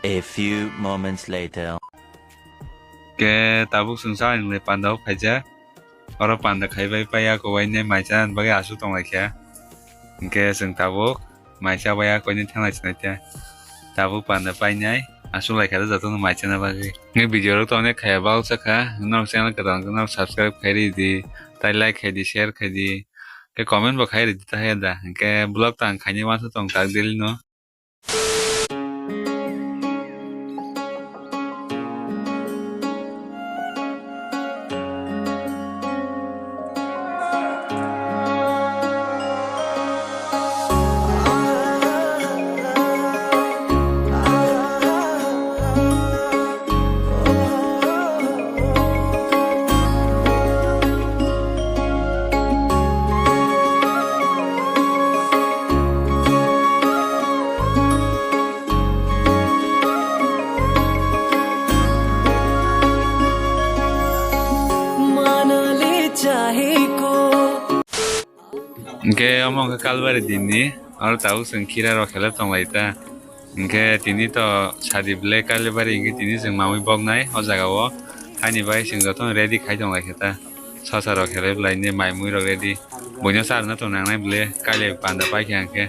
A few moments later. Ke tabuk sungsa le pandao khaja oro panda khaibai paya ko waine maichan bagi asu tong laikya ke sung tabuk maicha baya ko ni thangla chnaitia tabuk panda painai asu laikya da jato maichana bagi nge video ro to ne khaya bal sakha nok channel ka dang nok subscribe khairi di tai like khaidi share khaidi ke comment bo khairi di ta heda ke blog tang khani wa tong tak dil no Ke omong ke kalbari dini or tahu sengkira ro khela tong laita ke tini to sadi ble kalbari inge tini seng mami bog nai o jaga o hani bai seng joton ready khai tong laiketa sasa ro khela blai ne mai mui ro ready bonya sar na to nang nai ble kale panda pai kyang ke